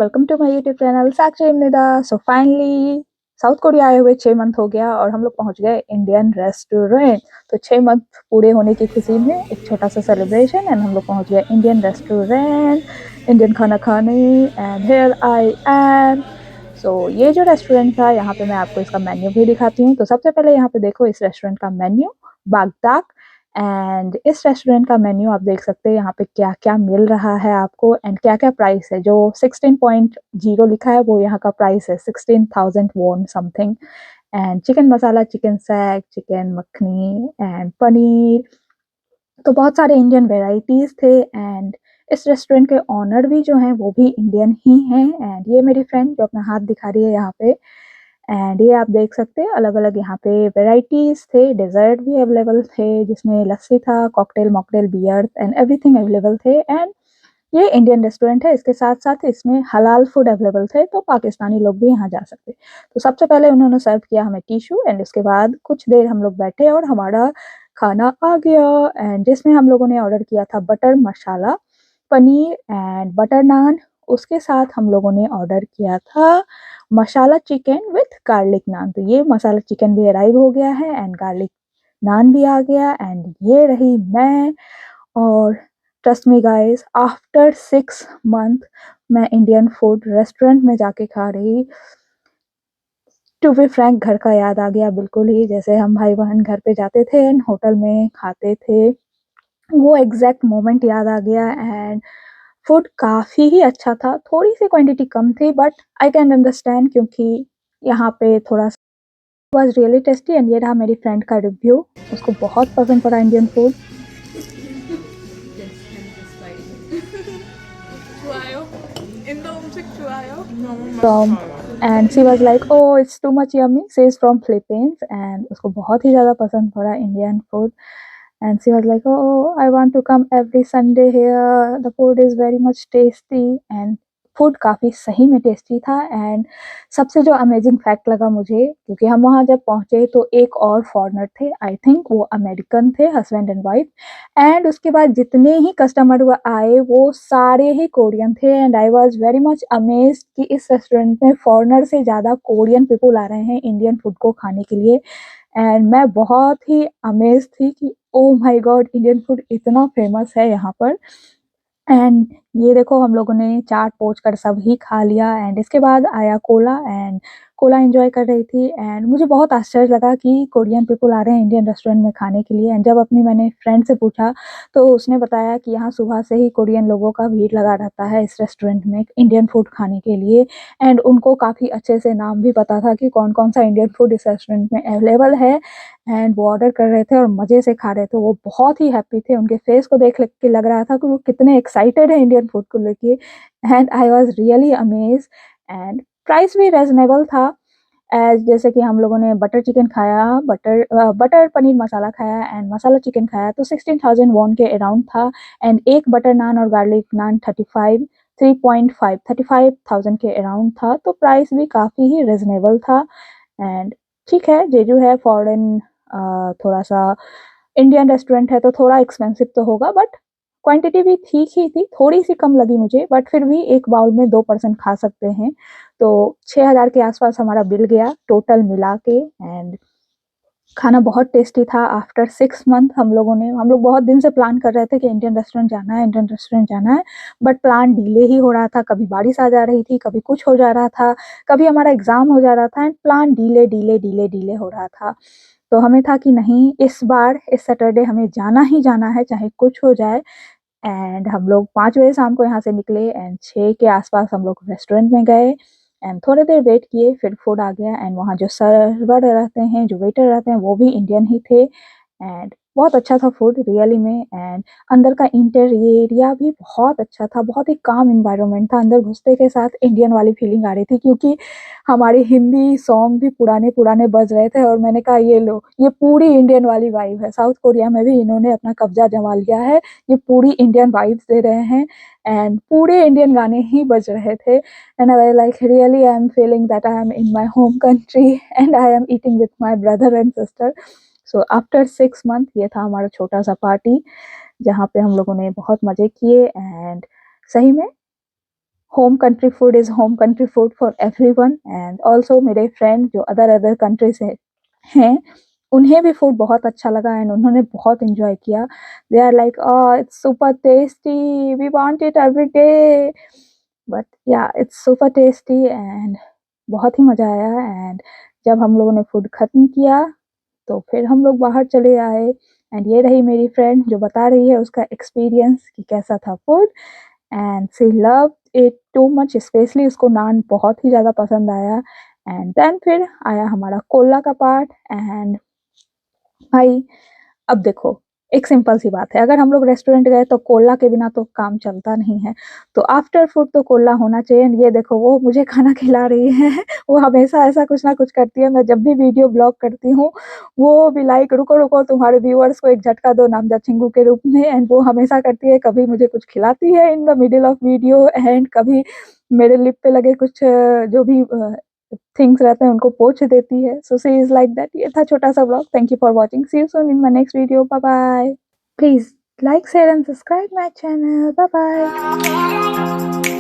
Welcome to my YouTube channel Sakshi इमनिदा। So finally South Korea आए हुए 6 मंथ हो गया और हम लोग पहुंच गए इंडियन रेस्टोरेंट। तो 6 मंथ पूरे होने की खुशी में एक छोटा सा सेलिब्रेशन एंड हम लोग पहुंच गए इंडियन रेस्टोरेंट, इंडियन खाना खाने। And here I am. So ये जो रेस्टोरेंट था, यहाँ पे मैं आपको इसका मेन्यू भी दिखाती हूँ। तो सबसे पहले यहाँ पे देखो इस रेस्टोरेंट का मेन्यू, बागदाक। एंड इस रेस्टोरेंट का मेन्यू आप देख सकते हैं यहाँ पे क्या क्या मिल रहा है आपको एंड क्या क्या प्राइस है। जो 16.0 लिखा है वो यहाँ का प्राइस है 16,000 won something. And chicken masala, chicken सैक, चिकन मखनी एंड पनीर। तो बहुत सारे इंडियन वेराइटीज थे। एंड इस रेस्टोरेंट के ऑनर भी जो हैं वो भी इंडियन ही हैं। एंड ये मेरी फ्रेंड जो अपना हाथ दिखा रही है यहाँ पे। एंड ये आप देख सकते हैं अलग अलग यहाँ पे वेराइटीज थे, डेजर्ट भी अवेलेबल थे जिसमें लस्सी था, cocktail mocktail beer and everything available थे। एंड ये इंडियन रेस्टोरेंट है, इसके साथ साथ इसमें हलाल फूड अवेलेबल थे, तो पाकिस्तानी लोग भी यहाँ जा सकते। तो सबसे पहले उन्होंने सर्व किया हमें टिश्यू एंड उसके बाद कुछ देर हम लोग बैठे और हमारा खाना आ गया। एंड जिसमें हम लोगों ने ऑर्डर किया था butter masala paneer and butter naan. उसके साथ हम लोगों ने ऑर्डर किया था masala chicken with garlic naan. तो ये मसाला चिकन भी अराइव हो गया है एंड गार्लिक नान भी आ गया। एंड ये रही मैं। और trust me guys, after 6 month मैं इंडियन फूड रेस्टोरेंट में जाके खा रही। टू बी फ्रैंक, घर का याद आ गया बिल्कुल ही, जैसे हम भाई बहन घर पे जाते थे एंड होटल में खाते थे, वो एग्जैक्ट मोमेंट याद आ गया। एंड फूड काफ़ी ही अच्छा था, थोड़ी सी क्वांटिटी कम थी बट आई कैन अंडरस्टैंड क्योंकि यहाँ पे थोड़ा सा वॉज रियली टेस्टी। एंड ये रहा मेरी फ्रेंड का रिव्यू, उसको बहुत पसंद पड़ा Indian food. 좋아요. 인도 음식 좋아요? 너무 From 맛있어요. and she was like, oh, it's too much yummy. She is from Philippines and उसको बहुत ही ज़्यादा पसंद पड़ा Indian food. And she was like, oh, I want to come every Sunday here. The food is very much tasty and food काफ़ी सही में tasty था। And सबसे जो अमेजिंग फैक्ट लगा मुझे, क्योंकि हम वहाँ जब पहुँचे तो एक और फॉरेनर थे, आई थिंक वो अमेरिकन थे, हस्बैंड एंड वाइफ। एंड उसके बाद जितने ही कस्टमर आए वो सारे ही कोरियन थे। And I was very much amazed कि इस रेस्टोरेंट में फॉरेनर से ज़्यादा कोरियन पीपल आ रहे हैं इंडियन फूड को खाने के लिए। एंड मैं बहुत ही अमेज थी कि oh my God, Indian food इतना फेमस है यहाँ पर। एंड ये देखो हम लोगों ने चाट पोंछ कर सब ही खा लिया। एंड इसके बाद आया कोला एंड कोला एंजॉय कर रही थी। एंड मुझे बहुत आश्चर्य लगा कि कोरियन पीपल आ रहे हैं इंडियन रेस्टोरेंट में खाने के लिए। एंड जब अपनी मैंने फ्रेंड से पूछा तो उसने बताया कि यहाँ सुबह से ही कोरियन लोगों का भीड़ लगा रहता है इस रेस्टोरेंट में इंडियन फूड खाने के लिए। एंड उनको काफ़ी अच्छे से नाम भी पता था कि कौन कौन सा इंडियन फूड इस रेस्टोरेंट में अवेलेबल है। एंड वो ऑर्डर कर रहे थे और मज़े से खा रहे थे, वो बहुत ही हैप्पी थे, उनके फेस को देख के लग रहा था कि वो कितने एक्साइटेड है इंडियन फूड को लेके। And I was really amaze. And price भी रीजनेबल था। एज जैसे कि हम लोगों ने बटर चिकन खाया, बटर पनीर मसाला खाया एंड मसाला चिकन खाया तो 16,000 वॉन के अराउंड था। एंड एक बटर नान और गार्लिक नान 35,000 के अराउंड था। तो प्राइस भी काफ़ी ही रिजनेबल था। एंड ठीक है, जेजू है फॉरेन, थोड़ा सा इंडियन रेस्टोरेंट है तो थोड़ा एक्सपेंसिव तो होगा बट क्वांटिटी भी ठीक ही थी, थोड़ी सी कम लगी मुझे बट फिर भी एक बाउल में 2 पर्सन खा सकते हैं। तो 6,000 के आसपास हमारा बिल गया टोटल मिला के। एंड खाना बहुत टेस्टी था। आफ्टर 6 मंथ हम लोग बहुत दिन से प्लान कर रहे थे कि इंडियन रेस्टोरेंट जाना है, इंडियन रेस्टोरेंट जाना है, बट प्लान डिले ही हो रहा था। कभी बारिश आ जा रही थी, कभी कुछ हो जा रहा था, कभी हमारा एग्जाम हो जा रहा था and plan delay delay delay delay हो रहा था। तो हमें था कि नहीं, इस बार इस सैटरडे हमें जाना ही जाना है चाहे कुछ हो जाए। एंड हम लोग 5 बजे शाम को यहाँ से निकले एंड 6 के आसपास हम लोग रेस्टोरेंट में गए एंड थोड़ी देर वेट किए, फिर फूड आ गया। एंड वहाँ जो सर्वर रहते हैं, जो वेटर रहते हैं, वो भी इंडियन ही थे। एंड बहुत अच्छा था फूड रियली में। एंड अंदर का इंटीरियर भी बहुत अच्छा था, बहुत ही काम इन्वायरमेंट था। अंदर घुसते के साथ इंडियन वाली फीलिंग आ रही थी क्योंकि हमारे हिंदी सॉन्ग भी पुराने पुराने बज रहे थे और मैंने कहा ये लो, ये पूरी इंडियन वाली वाइब है। साउथ कोरिया में भी इन्होंने अपना कब्जा जमा लिया है, ये पूरी इंडियन वाइब्स दे रहे हैं एंड पूरे इंडियन गाने ही बज रहे थे। And I like really I am feeling that I am in my home country and I am eating with my brother and sister. So after 6 month ये था हमारा छोटा सा पार्टी जहाँ पे हम लोगों ने बहुत मज़े किए। एंड सही में home country food is home country food for everyone. And also मेरे फ्रेंड जो अदर कंट्री से हैं, उन्हें भी फूड बहुत अच्छा लगा एंड उन्होंने बहुत एंजॉय किया। They are like, it's super tasty, we want it every day. But yeah it's super tasty and बहुत ही मज़ा आया। एंड जब हम लोगों ने फूड ख़त्म किया तो फिर हम लोग बाहर चले आए। एंड ये रही मेरी फ्रेंड जो बता रही है उसका एक्सपीरियंस कि कैसा था food. And she loved it too much, specially उसको नान बहुत ही ज़्यादा पसंद आया। एंड देन फिर आया हमारा कोला का पार्ट। एंड भाई अब देखो, एक सिंपल सी बात है, अगर हम लोग रेस्टोरेंट गए तो कोला के बिना तो काम चलता नहीं है, तो आफ्टर फूड तो कोला होना चाहिए। ये देखो वो मुझे खाना खिला रही है वो हमेशा ऐसा कुछ ना कुछ करती है। मैं जब भी वीडियो ब्लॉग करती हूँ वो भी लाइक रुको रुको तुम्हारे व्यूअर्स को एक झटका दो नामजद चिंगू के रूप में। एंड वो हमेशा करती है, कभी मुझे कुछ खिलाती है in the middle of video and कभी मेरे लिप पे लगे कुछ जो भी थिंग्स रहते हैं उनको पोंछ देती है। So she is like that. ये था छोटा सा blog. Thank you for watching, see you soon in my next video, bye bye. Please like, share and subscribe my channel, bye bye।